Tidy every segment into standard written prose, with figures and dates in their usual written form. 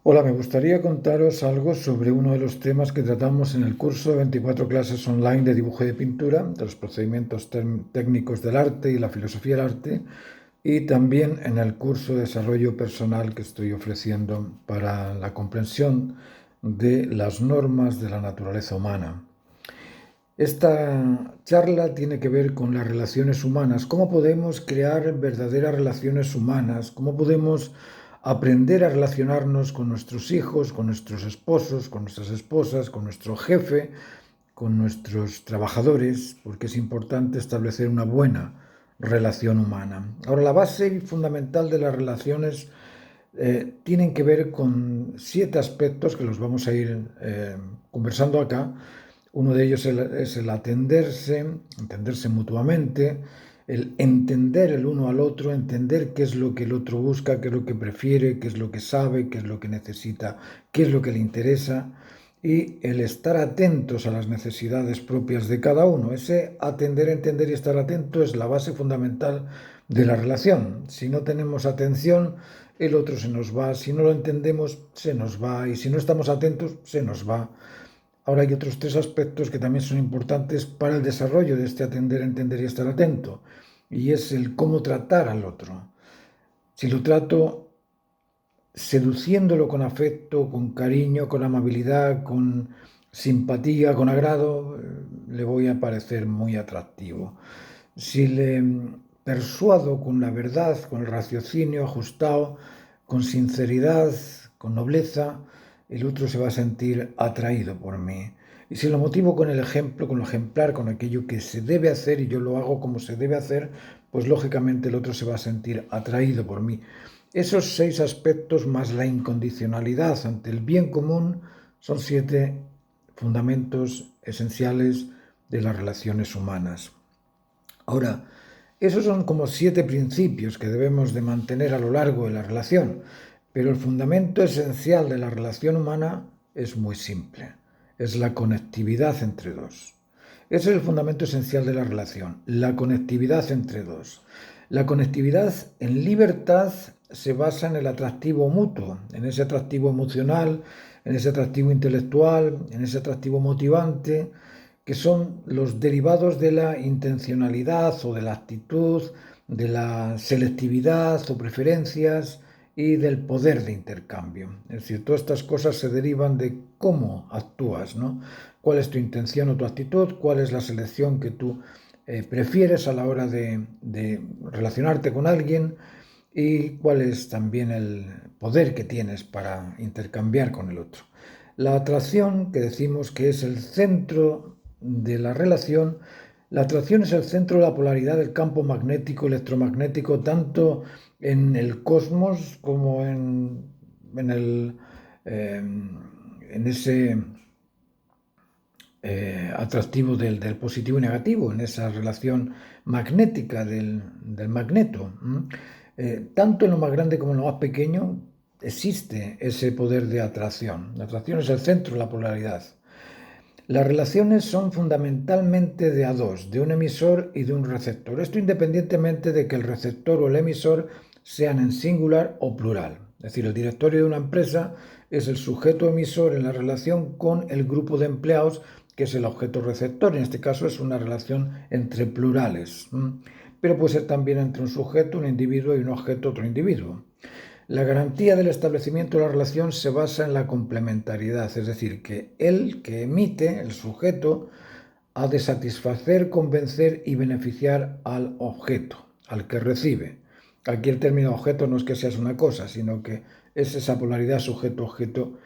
Hola, me gustaría contaros algo sobre uno de los temas que tratamos en el curso de 24 clases online de dibujo y de pintura, de los procedimientos técnicos del arte y la filosofía del arte, y también en el curso de desarrollo personal que estoy ofreciendo para la comprensión de las normas de la naturaleza humana. Esta charla tiene que ver con las relaciones humanas, cómo podemos crear verdaderas relaciones humanas, cómo podemos aprender a relacionarnos con nuestros hijos, con nuestros esposos, con nuestras esposas, con nuestro jefe, con nuestros trabajadores, porque es importante establecer una buena relación humana. Ahora, la base fundamental de las relaciones tienen que ver con 7 aspectos que los vamos a ir conversando acá. Uno de ellos es el entenderse mutuamente, el entender el uno al otro, entender qué es lo que el otro busca, qué es lo que prefiere, qué es lo que sabe, qué es lo que necesita, qué es lo que le interesa, y el estar atentos a las necesidades propias de cada uno. Ese atender, entender y estar atento es la base fundamental de la relación. Si no tenemos atención, el otro se nos va. Si no lo entendemos, se nos va. Y si no estamos atentos, se nos va. Ahora hay otros 3 aspectos que también son importantes para el desarrollo de este atender, entender y estar atento. Y es el cómo tratar al otro. Si lo trato seduciéndolo con afecto, con cariño, con amabilidad, con simpatía, con agrado, le voy a parecer muy atractivo. Si le persuado con la verdad, con el raciocinio ajustado, con sinceridad, con nobleza, el otro se va a sentir atraído por mí. Y si lo motivo con el ejemplo, con lo ejemplar, con aquello que se debe hacer y yo lo hago como se debe hacer, pues lógicamente el otro se va a sentir atraído por mí. Esos 6 aspectos más la incondicionalidad ante el bien común son 7 fundamentos esenciales de las relaciones humanas. Ahora, esos son como 7 principios que debemos de mantener a lo largo de la relación, pero el fundamento esencial de la relación humana es muy simple, es la conectividad entre dos. Ese es el fundamento esencial de la relación, la conectividad entre dos. La conectividad en libertad se basa en el atractivo mutuo, en ese atractivo emocional, en ese atractivo intelectual, en ese atractivo motivante, que son los derivados de la intencionalidad o de la actitud, de la selectividad o preferencias y del poder de intercambio. Es decir, todas estas cosas se derivan de cómo actúas, ¿no? ¿Cuál es tu intención o tu actitud? ¿Cuál es la selección que tú prefieres a la hora de relacionarte con alguien? Y cuál es también el poder que tienes para intercambiar con el otro. La atracción, que decimos que es el centro de la atracción es el centro de la polaridad del campo magnético, electromagnético, tanto en el cosmos como en ese atractivo del positivo y negativo, en esa relación magnética del magneto. Tanto en lo más grande como en lo más pequeño existe ese poder de atracción. La atracción es el centro de la polaridad. Las relaciones son fundamentalmente de a dos, de un emisor y de un receptor. Esto independientemente de que el receptor o el emisor sean en singular o plural. Es decir, el directorio de una empresa es el sujeto emisor en la relación con el grupo de empleados, que es el objeto receptor. En este caso es una relación entre plurales, pero puede ser también entre un sujeto, un individuo y un objeto, otro individuo. La garantía del establecimiento de la relación se basa en la complementariedad, es decir, que el que emite, el sujeto, ha de satisfacer, convencer y beneficiar al objeto, al que recibe. Aquí el término objeto no es que seas una cosa, sino que es esa polaridad sujeto-objeto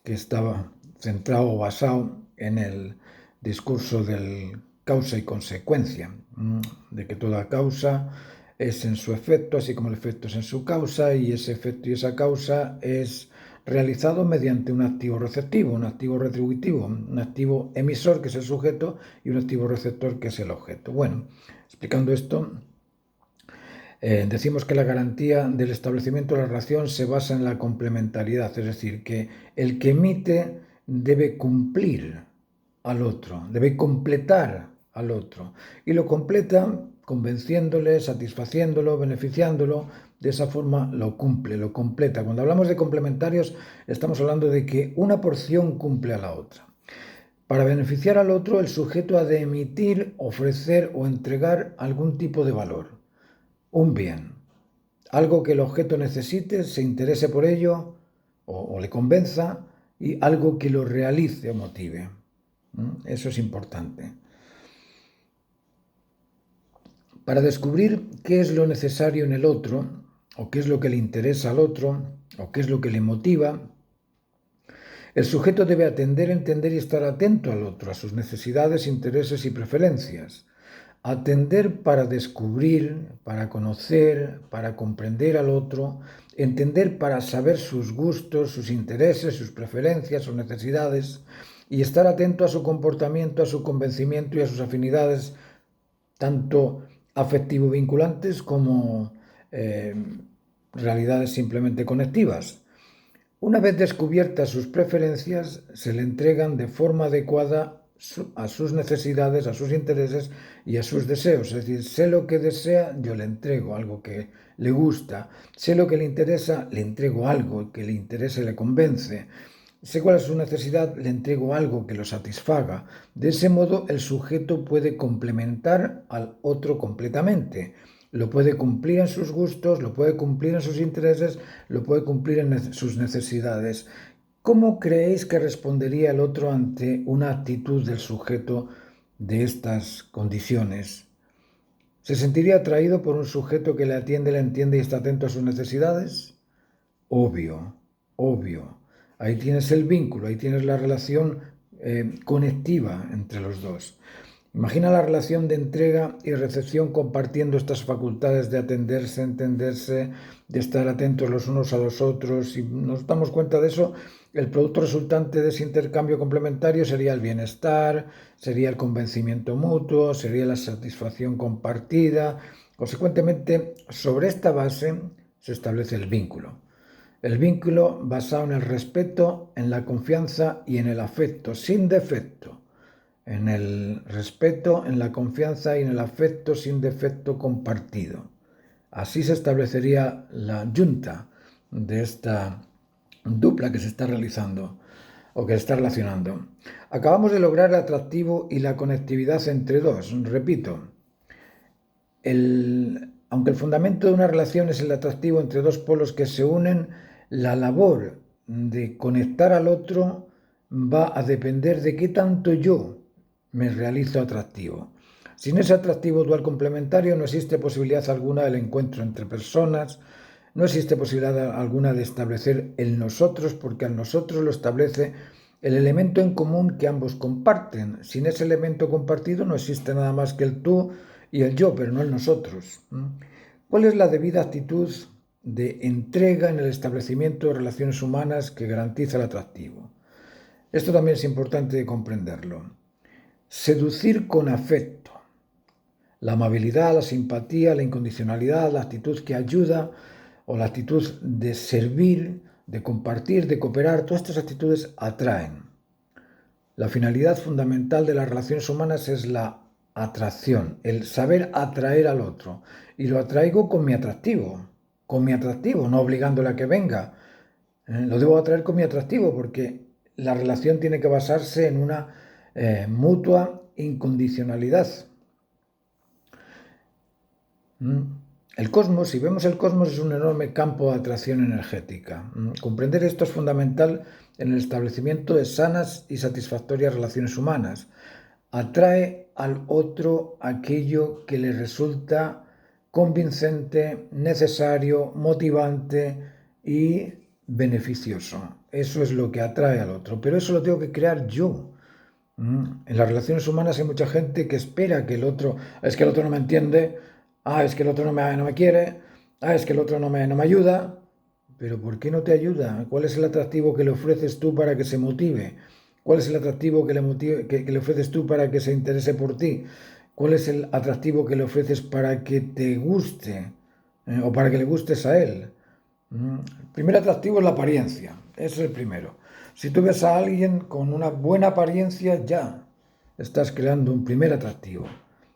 que estaba centrado o basado en el discurso del causa y consecuencia, de que toda causa es en su efecto, así como el efecto es en su causa, y ese efecto y esa causa es realizado mediante un activo receptivo, un activo retributivo, un activo emisor, que es el sujeto, y un activo receptor, que es el objeto. Bueno, explicando esto, decimos que la garantía del establecimiento de la relación se basa en la complementariedad, es decir, que el que emite debe cumplir al otro, debe completar al otro, y lo completa convenciéndole, satisfaciéndolo, beneficiándolo, de esa forma lo cumple, lo completa. Cuando hablamos de complementarios, estamos hablando de que una porción cumple a la otra. Para beneficiar al otro, el sujeto ha de emitir, ofrecer o entregar algún tipo de valor, un bien, algo que el objeto necesite, se interese por ello o le convenza, y algo que lo realice o motive. Eso es importante. Para descubrir qué es lo necesario en el otro, o qué es lo que le interesa al otro, o qué es lo que le motiva, el sujeto debe atender, entender y estar atento al otro, a sus necesidades, intereses y preferencias. Atender para descubrir, para conocer, para comprender al otro, entender para saber sus gustos, sus intereses, sus preferencias, sus necesidades, y estar atento a su comportamiento, a su convencimiento y a sus afinidades, tanto afectivo vinculantes como realidades simplemente conectivas. Una vez descubiertas sus preferencias, se le entregan de forma adecuada a sus necesidades, a sus intereses y a sus deseos. Es decir, sé lo que desea, yo le entrego algo que le gusta. Sé lo que le interesa, le entrego algo que le interese, le convence. Sé cuál es su necesidad, le entrego algo que lo satisfaga. De ese modo, el sujeto puede complementar al otro completamente. Lo puede cumplir en sus gustos, lo puede cumplir en sus intereses, lo puede cumplir en sus necesidades. ¿Cómo creéis que respondería el otro ante una actitud del sujeto de estas condiciones? ¿Se sentiría atraído por un sujeto que le atiende, le entiende y está atento a sus necesidades? Obvio, obvio. Ahí tienes el vínculo, ahí tienes la relación conectiva entre los dos. Imagina la relación de entrega y recepción compartiendo estas facultades de atenderse, entenderse, de estar atentos los unos a los otros. Si nos damos cuenta de eso, el producto resultante de ese intercambio complementario sería el bienestar, sería el convencimiento mutuo, sería la satisfacción compartida. Consecuentemente, sobre esta base se establece el vínculo. El vínculo basado en el respeto, en la confianza y en el afecto, sin defecto. En el respeto, en la confianza y en el afecto sin defecto compartido. Así se establecería la yunta de esta dupla que se está realizando o que se está relacionando. Acabamos de lograr el atractivo y la conectividad entre dos. Repito, aunque el fundamento de una relación es el atractivo entre dos polos que se unen, la labor de conectar al otro va a depender de qué tanto yo me realizo atractivo. Sin ese atractivo dual complementario no existe posibilidad alguna del encuentro entre personas, no existe posibilidad alguna de establecer el nosotros, porque al nosotros lo establece el elemento en común que ambos comparten. Sin ese elemento compartido no existe nada más que el tú y el yo, pero no el nosotros. ¿Cuál es la debida actitud de entrega en el establecimiento de relaciones humanas que garantiza el atractivo? Esto también es importante comprenderlo. Seducir con afecto. La amabilidad, la simpatía, la incondicionalidad, la actitud que ayuda o la actitud de servir, de compartir, de cooperar, todas estas actitudes atraen. La finalidad fundamental de las relaciones humanas es la atracción, el saber atraer al otro. Y lo atraigo con mi atractivo, no obligándole a que venga. Lo debo atraer con mi atractivo porque la relación tiene que basarse en una mutua incondicionalidad. El cosmos, si vemos el cosmos, es un enorme campo de atracción energética. Comprender esto es fundamental en el establecimiento de sanas y satisfactorias relaciones humanas. Atrae al otro aquello que le resulta convincente, necesario, motivante y beneficioso. Eso es lo que atrae al otro, pero eso lo tengo que crear yo. En las relaciones humanas hay mucha gente que espera que el otro, es que el otro no me entiende, es que el otro no me quiere, es que el otro no me ayuda. Pero ¿por qué no te ayuda? ¿Cuál es el atractivo que le ofreces tú para que se motive? ¿Cuál es el atractivo que le ofreces tú para que se interese por ti? ¿Cuál es el atractivo que le ofreces para que te guste o para que le gustes a él? El primer atractivo es la apariencia, ese es el primero. Si tú ves a alguien con una buena apariencia, ya estás creando un primer atractivo.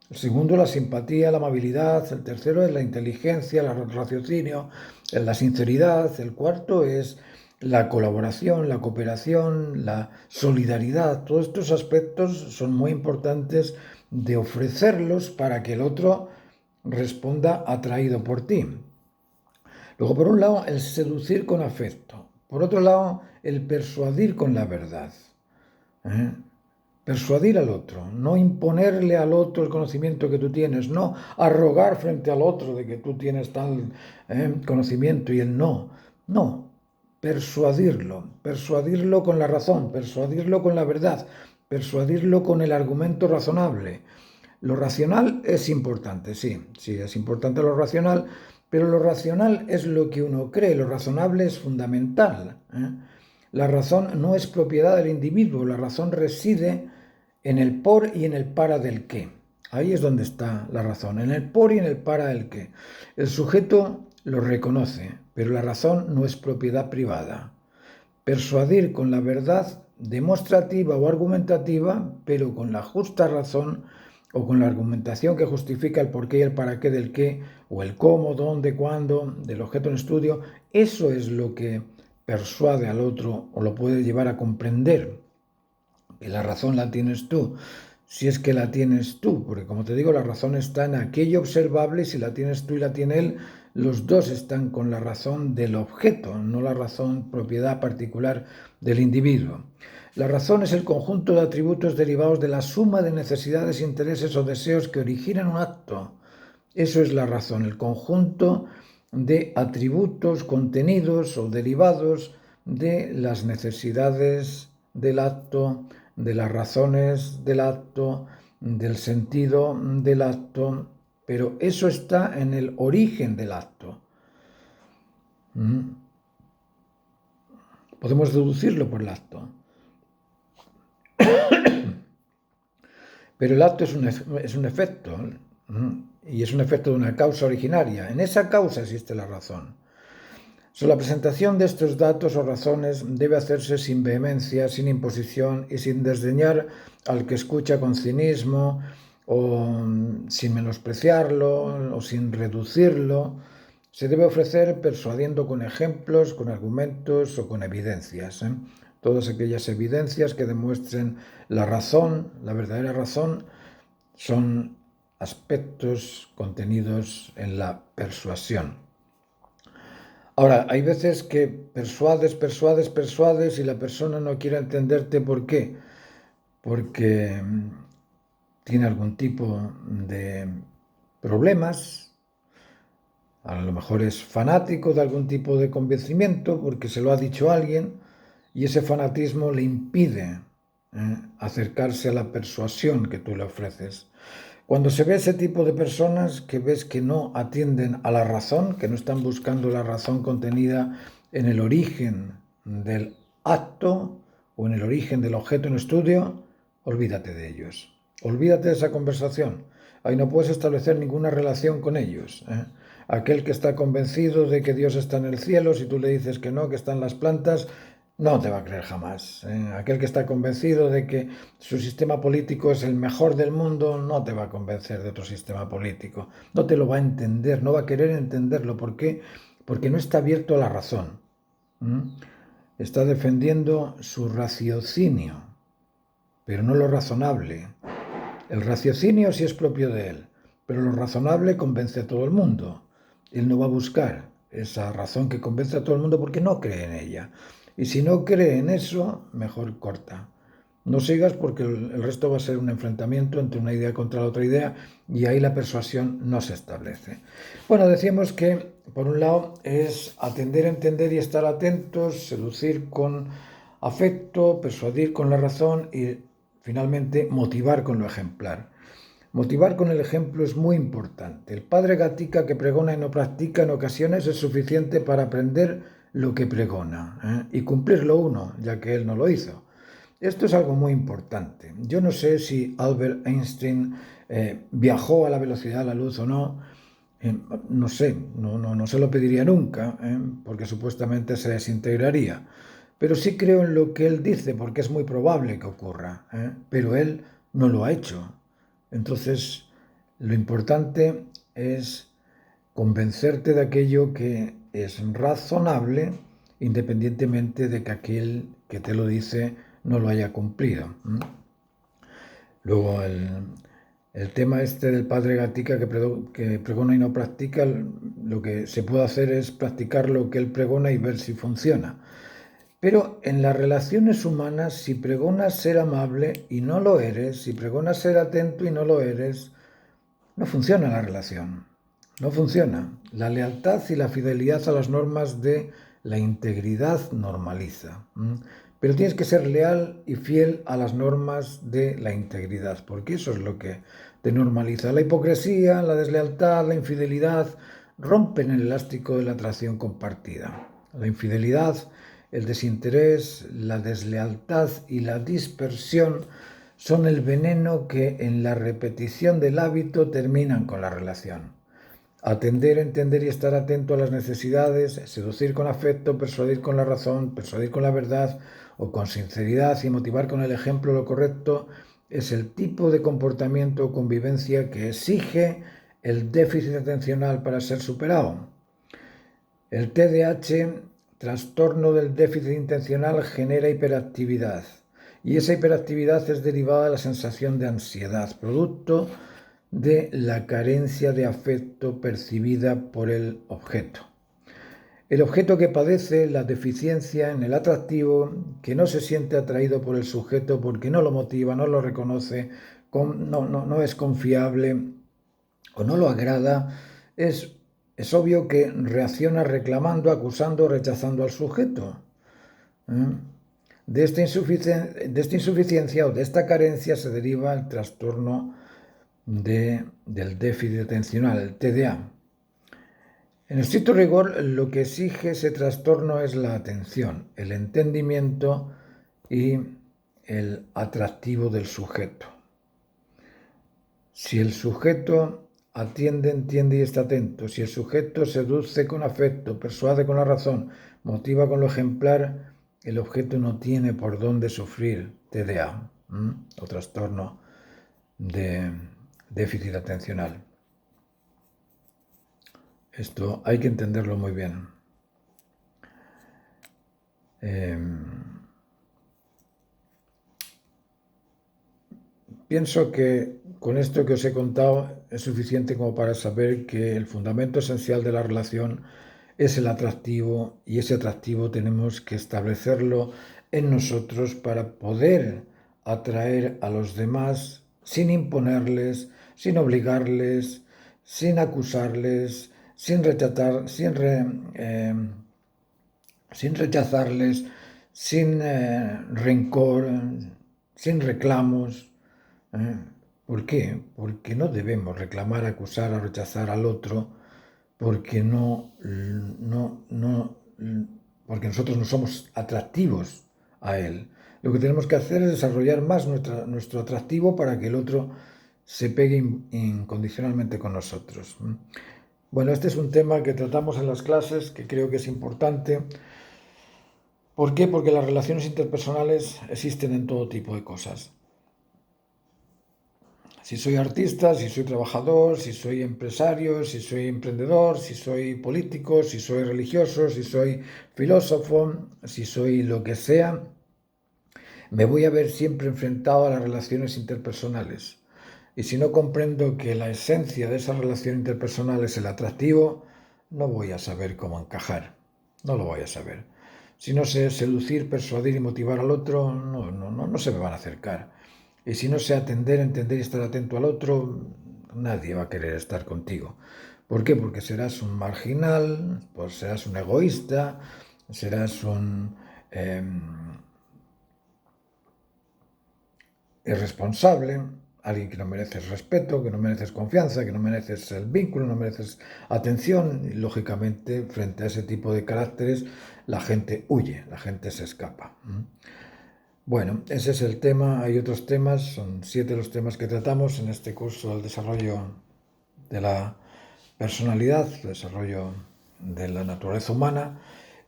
El segundo, la simpatía, la amabilidad. El tercero es la inteligencia, el raciocinio, la sinceridad. El cuarto es la colaboración, la cooperación, la solidaridad. Todos estos aspectos son muy importantes de ofrecerlos para que el otro responda atraído por ti. Luego, por un lado, el seducir con afecto. Por otro lado, el persuadir con la verdad. ¿Eh? Persuadir al otro, no imponerle al otro el conocimiento que tú tienes, no arrogar frente al otro de que tú tienes tal conocimiento y él no. No, persuadirlo con la razón, persuadirlo con la verdad, persuadirlo con el argumento razonable. Lo racional es importante, sí, es importante lo racional, pero lo racional es lo que uno cree, lo razonable es fundamental. La razón no es propiedad del individuo, la razón reside en el por y en el para del qué. Ahí es donde está la razón, en el por y en el para del qué. El sujeto lo reconoce, pero la razón no es propiedad privada. Persuadir con la verdad demostrativa o argumentativa, pero con la justa razón o con la argumentación que justifica el porqué y el para qué del qué, o el cómo, dónde, cuándo, del objeto en estudio, eso es lo que persuade al otro o lo puede llevar a comprender que la razón la tienes tú, si es que la tienes tú, porque como te digo, la razón está en aquello observable, y si la tienes tú y la tiene él, los dos están con la razón del objeto, no la razón propiedad particular del individuo. La razón es el conjunto de atributos derivados de la suma de necesidades, intereses o deseos que originan un acto. Eso es la razón, el conjunto de atributos, contenidos o derivados de las necesidades del acto, de las razones del acto, del sentido del acto, pero eso está en el origen del acto. Podemos deducirlo por el acto. Pero el acto es un efecto, y es un efecto de una causa originaria. En esa causa existe la razón. La presentación de estos datos o razones debe hacerse sin vehemencia, sin imposición y sin desdeñar al que escucha con cinismo o sin menospreciarlo o sin reducirlo. Se debe ofrecer persuadiendo con ejemplos, con argumentos o con evidencias. Todas aquellas evidencias que demuestren la razón, la verdadera razón, son aspectos contenidos en la persuasión. Ahora, hay veces que persuades y la persona no quiere entenderte. ¿Por qué? Porque tiene algún tipo de problemas, a lo mejor es fanático de algún tipo de convencimiento porque se lo ha dicho alguien y ese fanatismo le impide acercarse a la persuasión que tú le ofreces. Cuando se ve ese tipo de personas que ves que no atienden a la razón, que no están buscando la razón contenida en el origen del acto o en el origen del objeto en estudio, olvídate de ellos. Olvídate de esa conversación. Ahí no puedes establecer ninguna relación con ellos. Aquel que está convencido de que Dios está en el cielo, si tú le dices que no, que están las plantas, no te va a creer jamás. Aquel que está convencido de que su sistema político es el mejor del mundo, no te va a convencer de otro sistema político. No te lo va a entender, no va a querer entenderlo. ¿Por qué? Porque no está abierto a la razón. Está defendiendo su raciocinio, pero no lo razonable. El raciocinio sí es propio de él, pero lo razonable convence a todo el mundo. Él no va a buscar esa razón que convence a todo el mundo porque no cree en ella. Y si no cree en eso, mejor corta. No sigas porque el resto va a ser un enfrentamiento entre una idea contra la otra idea y ahí la persuasión no se establece. Bueno, decíamos que por un lado es atender, entender y estar atentos, seducir con afecto, persuadir con la razón y finalmente motivar con lo ejemplar. Motivar con el ejemplo es muy importante. El padre Gatica que pregona y no practica en ocasiones es suficiente para aprender lo que pregona y cumplirlo uno, ya que él no lo hizo. Esto es algo muy importante. Yo no sé si Albert Einstein viajó a la velocidad de la luz o no. No sé, no se lo pediría nunca, porque supuestamente se desintegraría. Pero sí creo en lo que él dice, porque es muy probable que ocurra. Pero él no lo ha hecho. Entonces, Lo importante es convencerte de aquello que es razonable, independientemente de que aquel que te lo dice no lo haya cumplido. Luego el tema este del padre Gatica que pregona y no practica, lo que se puede hacer es practicar lo que él pregona y ver si funciona. Pero en las relaciones humanas, si pregonas ser amable y no lo eres, si pregonas ser atento y no lo eres, no funciona la relación. No funciona. La lealtad y la fidelidad a las normas de la integridad normaliza. Pero tienes que ser leal y fiel a las normas de la integridad, porque eso es lo que te normaliza. La hipocresía, la deslealtad, la infidelidad rompen el elástico de la atracción compartida. La infidelidad, el desinterés, la deslealtad y la dispersión son el veneno que en la repetición del hábito terminan con la relación. Atender, entender y estar atento a las necesidades, seducir con afecto, persuadir con la razón, persuadir con la verdad o con sinceridad y motivar con el ejemplo lo correcto es el tipo de comportamiento o convivencia que exige el déficit atencional para ser superado. El TDAH, trastorno del déficit intencional, genera hiperactividad y esa hiperactividad es derivada de la sensación de ansiedad, producto de la carencia de afecto percibida por el objeto. El objeto que padece la deficiencia en el atractivo, que no se siente atraído por el sujeto porque no lo motiva, no lo reconoce, no es confiable o no lo agrada, es obvio que reacciona reclamando, acusando, rechazando al sujeto. De esta insuficiencia o de esta carencia se deriva el trastorno del déficit atencional, el TDA. En estricto rigor, lo que exige ese trastorno es la atención, el entendimiento y el atractivo del sujeto. Si el sujeto atiende, entiende y está atento, si el sujeto seduce con afecto, persuade con la razón, motiva con lo ejemplar, el objeto no tiene por dónde sufrir TDA o trastorno de déficit atencional. Esto hay que entenderlo muy bien. Pienso que con esto que os he contado es suficiente como para saber que el fundamento esencial de la relación es el atractivo y ese atractivo tenemos que establecerlo en nosotros para poder atraer a los demás sin imponerles, sin obligarles, sin acusarles, sin rechazarles, sin rencor, sin reclamos. ¿Por qué? Porque no debemos reclamar, acusar o rechazar al otro porque porque nosotros no somos atractivos a él. Lo que tenemos que hacer es desarrollar más nuestro atractivo para que el otro se pegue incondicionalmente con nosotros. Bueno, este es un tema que tratamos en las clases, que creo que es importante. ¿Por qué? Porque las relaciones interpersonales existen en todo tipo de cosas. Si soy artista, si soy trabajador, si soy empresario, si soy emprendedor, si soy político, si soy religioso, si soy filósofo, si soy lo que sea, me voy a ver siempre enfrentado a las relaciones interpersonales. Y si no comprendo que la esencia de esa relación interpersonal es el atractivo, no voy a saber cómo encajar. No lo voy a saber. Si no sé seducir, persuadir y motivar al otro, no se me van a acercar. Y si no sé atender, entender y estar atento al otro, nadie va a querer estar contigo. ¿Por qué? Porque serás un marginal, pues serás un egoísta, serás un irresponsable, alguien que no mereces respeto, que no mereces confianza, que no mereces el vínculo, no mereces atención. Y lógicamente, frente a ese tipo de caracteres, la gente huye, la gente se escapa. Bueno, ese es el tema. Hay otros temas, son 7 los temas que tratamos en este curso del desarrollo de la personalidad, el desarrollo de la naturaleza humana,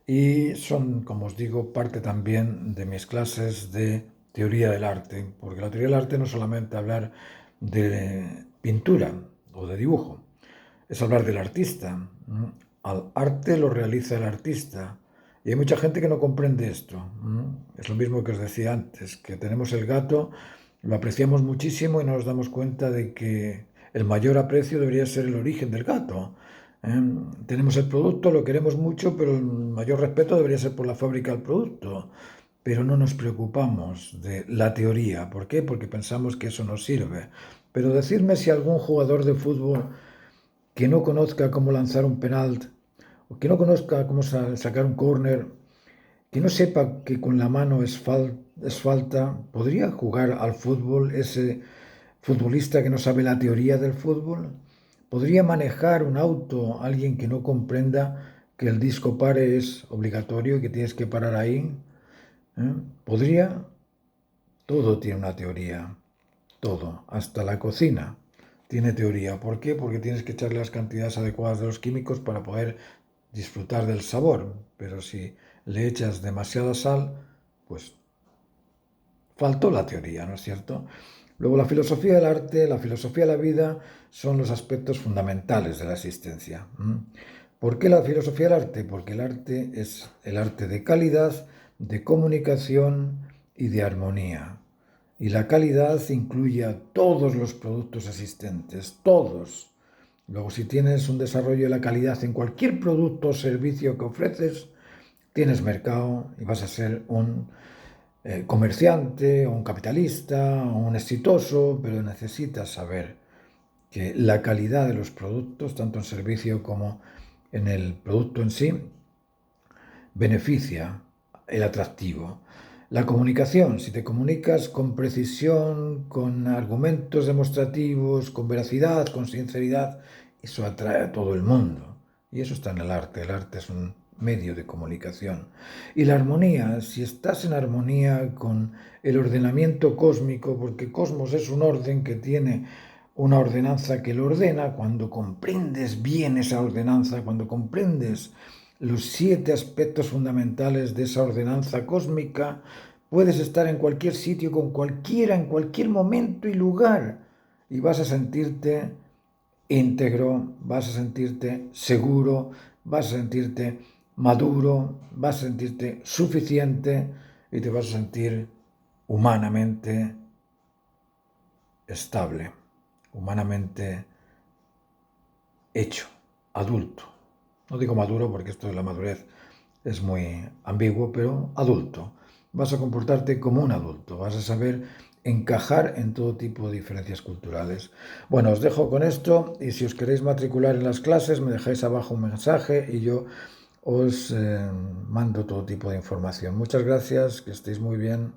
y son, como os digo, parte también de mis clases de teoría del arte, porque la teoría del arte no es solamente hablar de pintura, o de dibujo. Es hablar del artista. Al arte lo realiza el artista. Y hay mucha gente que no comprende esto. Es lo mismo que os decía antes, que tenemos el gato, lo apreciamos muchísimo y no nos damos cuenta de que el mayor aprecio debería ser el origen del gato. Tenemos el producto, lo queremos mucho, pero el mayor respeto debería ser por la fábrica del producto. Pero no nos preocupamos de la teoría. ¿Por qué? Porque pensamos que eso nos sirve. Pero decirme si algún jugador de fútbol que no conozca cómo lanzar un penalti, o que no conozca cómo sacar un córner, que no sepa que con la mano es falta, ¿podría jugar al fútbol ese futbolista que no sabe la teoría del fútbol? ¿Podría manejar un auto alguien que no comprenda que el disco pare es obligatorio y que tienes que parar ahí? ¿Podría? Todo tiene una teoría, todo, hasta la cocina tiene teoría. ¿Por qué? Porque tienes que echarle las cantidades adecuadas de los químicos para poder disfrutar del sabor. Pero si le echas demasiada sal, pues faltó la teoría, ¿no es cierto? Luego la filosofía del arte, la filosofía de la vida son los aspectos fundamentales de la existencia. ¿Por qué la filosofía del arte? Porque el arte es el arte de calidad, de comunicación y de armonía. Y la calidad incluye a todos los productos existentes, todos. Luego, si tienes un desarrollo de la calidad en cualquier producto o servicio que ofreces, tienes mercado y vas a ser un comerciante, o un capitalista, o un exitoso, pero necesitas saber que la calidad de los productos, tanto en servicio como en el producto en sí, beneficia el atractivo. La comunicación, si te comunicas con precisión, con argumentos demostrativos, con veracidad, con sinceridad, eso atrae a todo el mundo. Y eso está en el arte. El arte es un medio de comunicación. Y la armonía, si estás en armonía con el ordenamiento cósmico, porque cosmos es un orden que tiene una ordenanza que lo ordena, cuando comprendes bien esa ordenanza, cuando comprendes los 7 aspectos fundamentales de esa ordenanza cósmica, puedes estar en cualquier sitio, con cualquiera, en cualquier momento y lugar, y vas a sentirte íntegro, vas a sentirte seguro, vas a sentirte maduro, vas a sentirte suficiente y te vas a sentir humanamente estable, humanamente hecho, adulto. No digo maduro porque esto de la madurez es muy ambiguo, pero adulto. Vas a comportarte como un adulto, vas a saber encajar en todo tipo de diferencias culturales. Bueno, os dejo con esto y si os queréis matricular en las clases me dejáis abajo un mensaje y yo os mando todo tipo de información. Muchas gracias, que estéis muy bien.